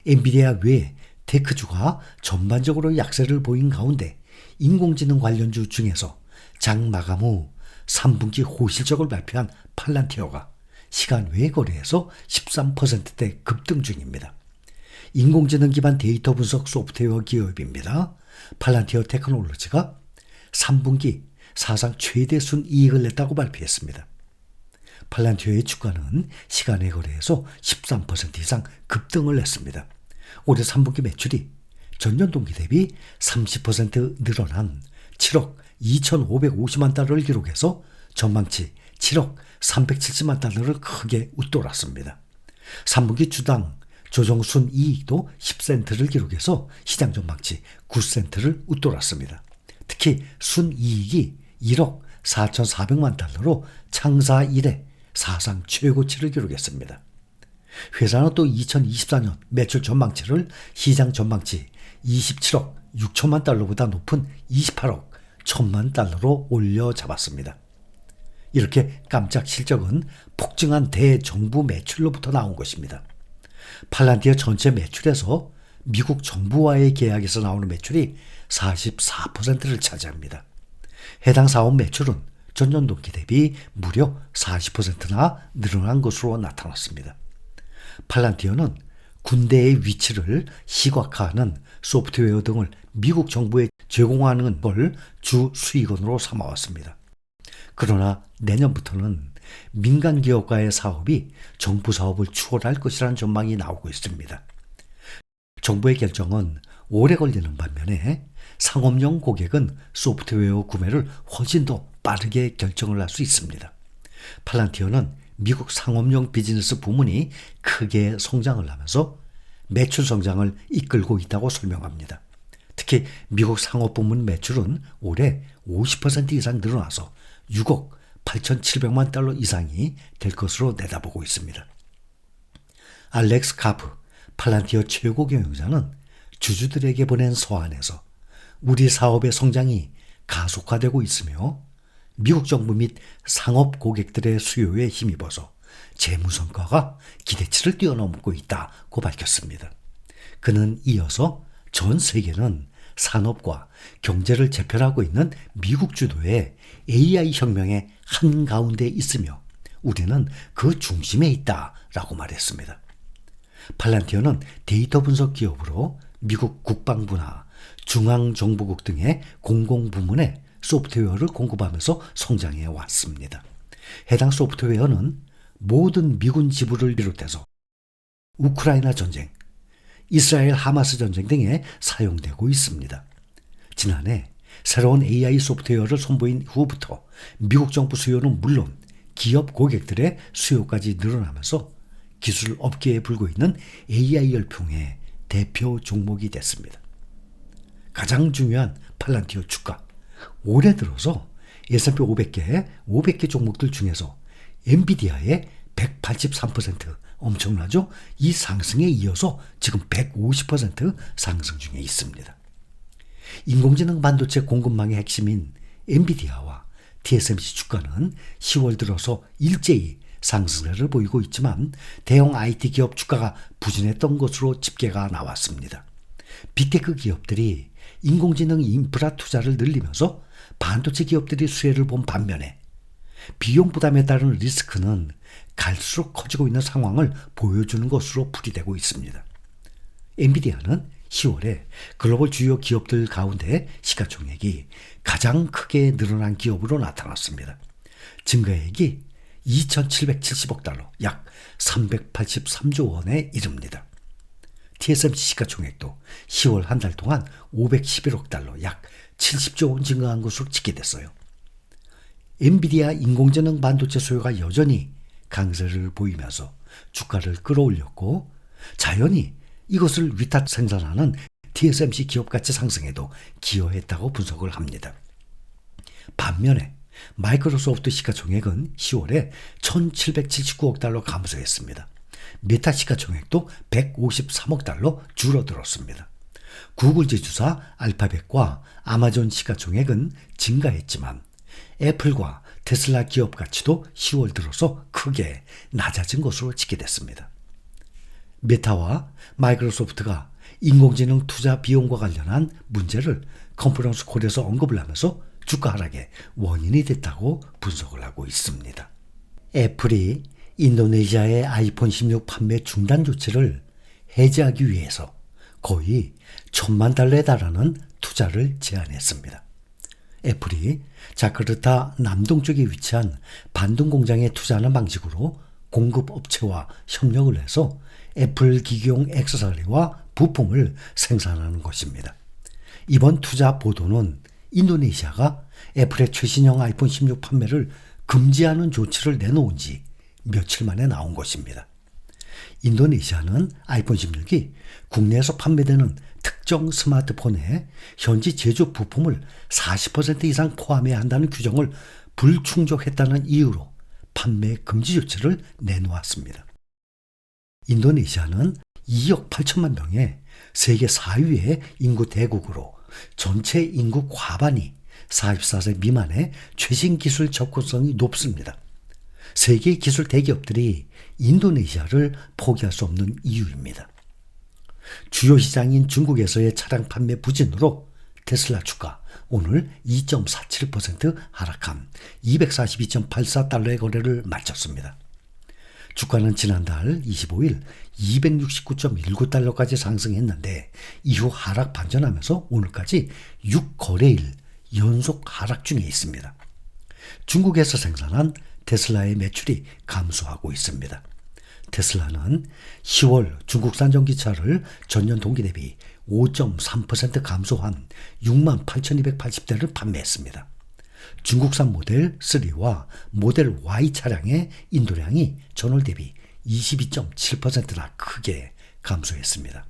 엔비디아 외에 테크주가 전반적으로 약세를 보인 가운데 인공지능 관련주 중에서 장 마감 후 3분기 호실적을 발표한 팔란티어가 시간 외 거래에서 13%대 급등 중입니다. 인공지능 기반 데이터 분석 소프트웨어 기업입니다. 팔란티어 테크놀로지가 3분기 사상 최대 순이익을 냈다고 발표했습니다. 팔란티어의 주가는 시간 외 거래에서 13% 이상 급등을 냈습니다. 올해 3분기 매출이 전년 동기 대비 30% 늘어난 7억 2,550만 달러를 기록해서 전망치 7억 370만 달러를 크게 웃돌았습니다. 3분기 주당 조정 순이익도 10센트를 기록해서 시장 전망치 9센트를 웃돌았습니다. 특히 순이익이 1억 4,400만 달러로 창사 이래 사상 최고치를 기록했습니다. 회사는 또 2024년 매출 전망치를 시장 전망치 27억 6천만 달러보다 높은 28억 1천만 달러로 올려 잡았습니다. 이렇게 깜짝 실적은 폭증한 대정부 매출로부터 나온 것입니다. 팔란티어 전체 매출에서 미국 정부와의 계약에서 나오는 매출이 44%를 차지합니다. 해당 사업 매출은 전년 동기 대비 무려 40%나 늘어난 것으로 나타났습니다. 팔란티어는 군대의 위치를 시각화하는 소프트웨어 등을 미국 정부에 제공하는 걸 주 수익원으로 삼아왔습니다. 그러나 내년부터는 민간 기업과의 사업이 정부 사업을 추월할 것이라는 전망이 나오고 있습니다. 정부의 결정은 오래 걸리는 반면에 상업용 고객은 소프트웨어 구매를 훨씬 더 빠르게 결정을 할 수 있습니다. 팔란티어는 미국 상업용 비즈니스 부문이 크게 성장을 하면서 매출 성장을 이끌고 있다고 설명합니다. 특히 미국 상업 부문 매출은 올해 50% 이상 늘어나서 6억 8,700만 달러 이상이 될 것으로 내다보고 있습니다. 알렉스 카프, 팔란티어 최고 경영자는 주주들에게 보낸 서한에서 우리 사업의 성장이 가속화되고 있으며 미국 정부 및 상업 고객들의 수요에 힘입어서 재무 성과가 기대치를 뛰어넘고 있다고 밝혔습니다. 그는 이어서 전 세계는 산업과 경제를 재편하고 있는 미국 주도의 AI 혁명의 한가운데 있으며 우리는 그 중심에 있다라고 말했습니다. 팔란티어는 데이터 분석 기업으로 미국 국방부나 중앙정보국 등의 공공부문에 소프트웨어를 공급하면서 성장해 왔습니다. 해당 소프트웨어는 모든 미군 지부를 비롯해서 우크라이나 전쟁, 이스라엘 하마스 전쟁 등에 사용되고 있습니다. 지난해 새로운 AI 소프트웨어를 선보인 후부터 미국 정부 수요는 물론 기업 고객들의 수요까지 늘어나면서 기술 업계에 불고 있는 AI 열풍의 대표 종목이 됐습니다. 가장 중요한 팔란티어 주가, 올해 들어서 S&P 500개 종목들 중에서 엔비디아의 183%, 엄청나죠? 이 상승에 이어서 지금 150% 상승 중에 있습니다. 인공지능 반도체 공급망의 핵심인 엔비디아와 TSMC 주가는 10월 들어서 일제히 상승세를 보이고 있지만 대형 IT 기업 주가가 부진했던 것으로 집계가 나왔습니다. 빅테크 기업들이 인공지능 인프라 투자를 늘리면서 반도체 기업들이 수혜를 본 반면에 비용 부담에 따른 리스크는 갈수록 커지고 있는 상황을 보여주는 것으로 풀이되고 있습니다. 엔비디아는 10월에 글로벌 주요 기업들 가운데 시가총액이 가장 크게 늘어난 기업으로 나타났습니다. 증가액이 2,770억 달러, 약 383조 원에 이릅니다. TSMC 시가총액도 10월 한 달 동안 511억 달러, 약 70조 원 증가한 것으로 집계됐어요. 엔비디아 인공지능 반도체 수요가 여전히 강세를 보이면서 주가를 끌어올렸고 자연히 이것을 위탁 생산하는 TSMC 기업 가치 상승에도 기여했다고 분석을 합니다. 반면에 마이크로소프트 시가총액은 10월에 1,779억 달러 감소했습니다. 메타 시가총액도 153억 달러 줄어들었습니다. 구글 지주사 알파벳과 아마존 시가총액은 증가했지만 애플과 테슬라 기업 가치도 10월 들어서 크게 낮아진 것으로 집계됐습니다. 메타와 마이크로소프트가 인공지능 투자 비용과 관련한 문제를 컨퍼런스 콜에서 언급을 하면서 주가 하락의 원인이 됐다고 분석을 하고 있습니다. 애플이 인도네시아의 아이폰 16 판매 중단 조치를 해제하기 위해서 거의 1,000만 달러에 달하는 투자를 제안했습니다. 애플이 자카르타 남동쪽에 위치한 반동 공장에 투자하는 방식으로 공급 업체와 협력을 해서 애플 기기용 액세서리와 부품을 생산하는 것입니다. 이번 투자 보도는 인도네시아가 애플의 최신형 아이폰 16 판매를 금지하는 조치를 내놓은 지 며칠 만에 나온 것입니다. 인도네시아는 아이폰 16이 국내에서 판매되는 특정 스마트폰에 현지 제조 부품을 40% 이상 포함해야 한다는 규정을 불충족했다는 이유로 판매 금지 조치를 내놓았습니다. 인도네시아는 2억 8천만 명의 세계 4위의 인구 대국으로 전체 인구 과반이 44세 미만의 최신 기술 접근성이 높습니다. 세계 기술 대기업들이 인도네시아를 포기할 수 없는 이유입니다. 주요 시장인 중국에서의 차량 판매 부진으로 테슬라 주가 오늘 2.47% 하락한 242.84달러의 거래를 마쳤습니다. 주가는 지난달 25일 269.19달러까지 상승했는데 이후 하락 반전하면서 오늘까지 6거래일 연속 하락 중에 있습니다. 중국에서 생산한 테슬라의 매출이 감소하고 있습니다. 테슬라는 10월 중국산 전기차를 전년 동기 대비 5.3% 감소한 68,280대를 판매했습니다. 중국산 모델 3와 모델 Y 차량의 인도량이 전월 대비 22.7%나 크게 감소했습니다.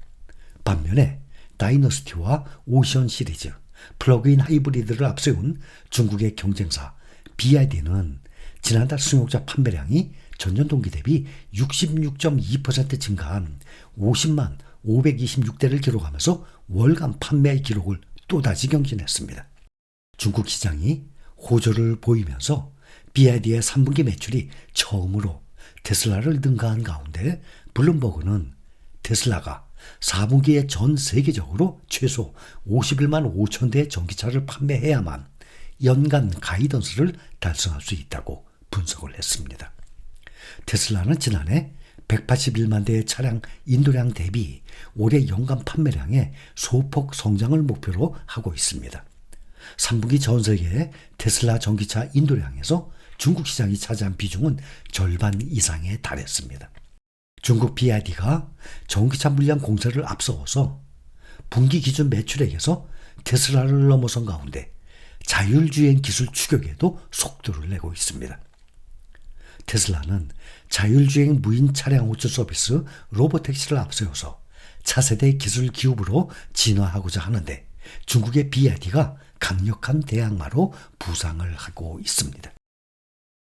반면에 다이너스티와 오션 시리즈, 플러그인 하이브리드를 앞세운 중국의 경쟁사 BYD는 지난달 승용차 판매량이 전년 동기 대비 66.2% 증가한 50만 526대를 기록하면서 월간 판매 기록을 또다시 경신했습니다. 중국 시장이 호조를 보이면서 BYD의 3분기 매출이 처음으로 테슬라를 능가한 가운데 블룸버그는 테슬라가 4분기에 전 세계적으로 최소 51만 5천 대의 전기차를 판매해야만 연간 가이던스를 달성할 수 있다고 분석을 했습니다. 테슬라는 지난해 181만 대의 차량 인도량 대비 올해 연간 판매량의 소폭 성장을 목표로 하고 있습니다. 3분기 전 세계의 테슬라 전기차 인도량에서 중국 시장이 차지한 비중은 절반 이상에 달했습니다. 중국 BYD가 전기차 물량 공세를 앞서서 분기 기준 매출액에서 테슬라를 넘어선 가운데 자율주행 기술 추격에도 속도를 내고 있습니다. 테슬라는 자율주행 무인 차량 호출 서비스 로보택시를 앞세워서 차세대 기술 기업으로 진화하고자 하는데 중국의 BYD가 강력한 대항마로 부상을 하고 있습니다.